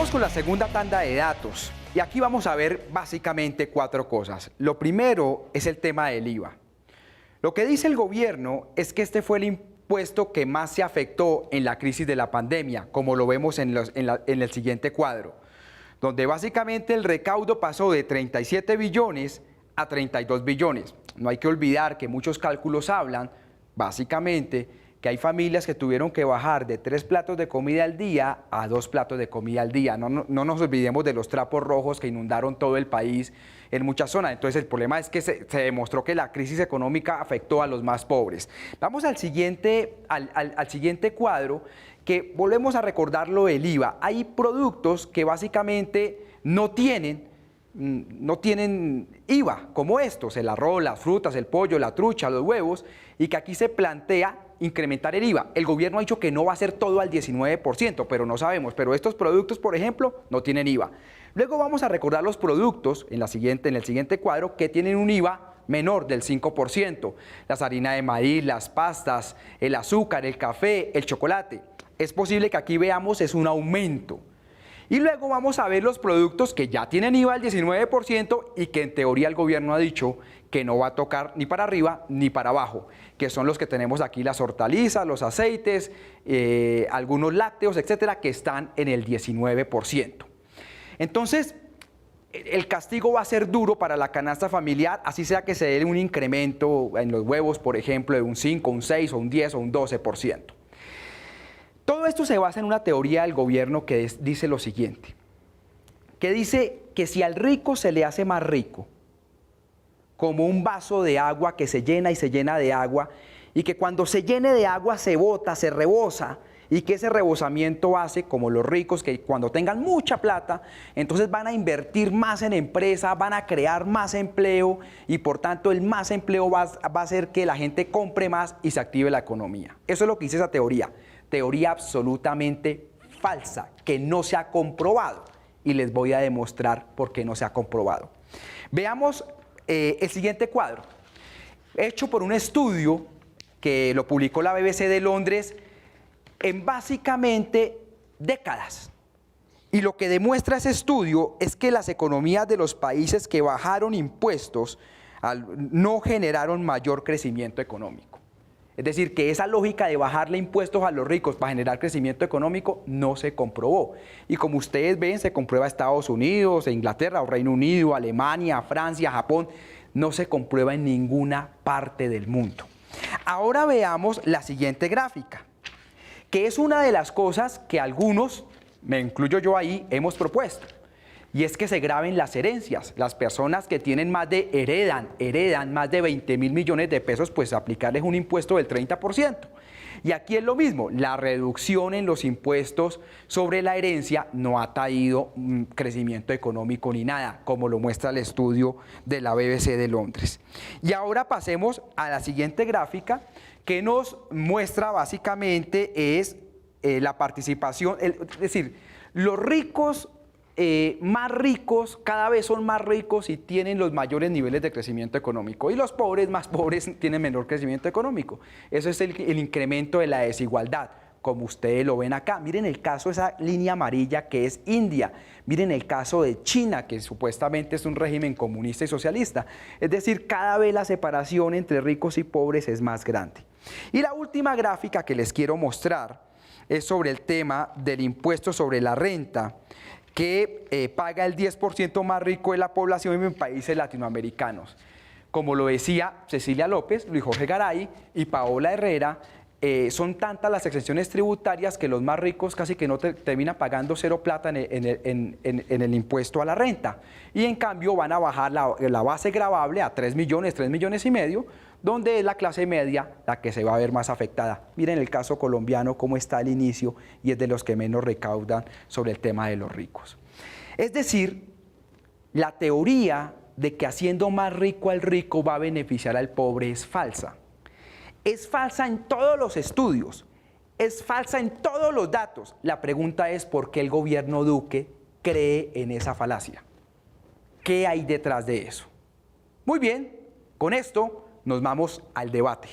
Vamos con la segunda tanda de datos y aquí vamos a ver básicamente 4 cosas. Lo primero es el tema del IVA. Lo que dice el gobierno es que este fue el impuesto que más se afectó en la crisis de la pandemia, como lo vemos en el siguiente cuadro, donde básicamente el recaudo pasó de 37 billones a 32 billones. No hay que olvidar que muchos cálculos hablan, básicamente, que hay familias que tuvieron que bajar de 3 platos de comida al día a 2 platos de comida al día. No nos olvidemos de los trapos rojos que inundaron todo el país en muchas zonas. Entonces el problema es que se demostró que la crisis económica afectó a los más pobres. Vamos al siguiente cuadro, que volvemos a recordar lo del IVA. Hay productos que básicamente no tienen IVA, como estos, el arroz, las frutas, el pollo, la trucha, los huevos, y que aquí se plantea incrementar el IVA. El gobierno ha dicho que no va a ser todo al 19%, pero no sabemos. Pero estos productos, por ejemplo, no tienen IVA. Luego vamos a recordar los productos en el siguiente cuadro que tienen un IVA menor del 5%. Las harinas de maíz, las pastas, el azúcar, el café, el chocolate. Es posible que aquí veamos es un aumento. Y luego vamos a ver los productos que ya tienen IVA al 19% y que en teoría el gobierno ha dicho que no va a tocar ni para arriba ni para abajo, que son los que tenemos aquí, las hortalizas, los aceites, algunos lácteos, etcétera, que están en el 19%. Entonces, el castigo va a ser duro para la canasta familiar, así sea que se dé un incremento en los huevos, por ejemplo, de un 5, un 6, o un 10 o un 12%. Todo esto se basa en una teoría del gobierno que dice lo siguiente, que dice que si al rico se le hace más rico, como un vaso de agua que se llena y se llena de agua, y que cuando se llene de agua se bota, se rebosa, y que ese rebosamiento hace, como los ricos, que cuando tengan mucha plata, entonces van a invertir más en empresas, van a crear más empleo, y por tanto el más empleo va a hacer que la gente compre más y se active la economía. Eso es lo que dice esa teoría. Teoría absolutamente falsa, que no se ha comprobado, y les voy a demostrar por qué no se ha comprobado. Veamos el siguiente cuadro, hecho por un estudio que lo publicó la BBC de Londres en básicamente décadas. Y lo que demuestra ese estudio es que las economías de los países que bajaron impuestos no generaron mayor crecimiento económico. Es decir, que esa lógica de bajarle impuestos a los ricos para generar crecimiento económico no se comprobó. Y como ustedes ven, se comprueba Estados Unidos, Inglaterra o Reino Unido, Alemania, Francia, Japón. No se comprueba en ninguna parte del mundo. Ahora veamos la siguiente gráfica, que es una de las cosas que algunos, me incluyo yo ahí, hemos propuesto. Y es que se graben las herencias. Las personas que tienen heredan más de 20.000 millones de pesos, pues aplicarles un impuesto del 30%. Y aquí es lo mismo, la reducción en los impuestos sobre la herencia no ha traído crecimiento económico ni nada, como lo muestra el estudio de la BBC de Londres. Y ahora pasemos a la siguiente gráfica, que nos muestra básicamente es la participación, es decir, los ricos más ricos cada vez son más ricos y tienen los mayores niveles de crecimiento económico, y los pobres más pobres tienen menor crecimiento económico. Eso es el incremento de la desigualdad, como ustedes lo ven acá. Miren el caso de esa línea amarilla que es India, miren el caso de China, que supuestamente es un régimen comunista y socialista. Es decir, cada vez la separación entre ricos y pobres es más grande. Y la última gráfica que les quiero mostrar es sobre el tema del impuesto sobre la renta, que paga el 10% más rico de la población en países latinoamericanos. Como lo decía Cecilia López, Luis Jorge Garay y Paola Herrera, son tantas las exenciones tributarias que los más ricos casi que no terminan pagando cero plata en el impuesto a la renta. Y en cambio van a bajar la base gravable a 3 millones y medio, donde es la clase media la que se va a ver más afectada. Miren el caso colombiano, cómo está al inicio, y es de los que menos recaudan sobre el tema de los ricos. Es decir, la teoría de que haciendo más rico al rico va a beneficiar al pobre es falsa. Es falsa en todos los estudios, es falsa en todos los datos. La pregunta es por qué el gobierno Duque cree en esa falacia. ¿Qué hay detrás de eso? Muy bien, con esto nos vamos al debate.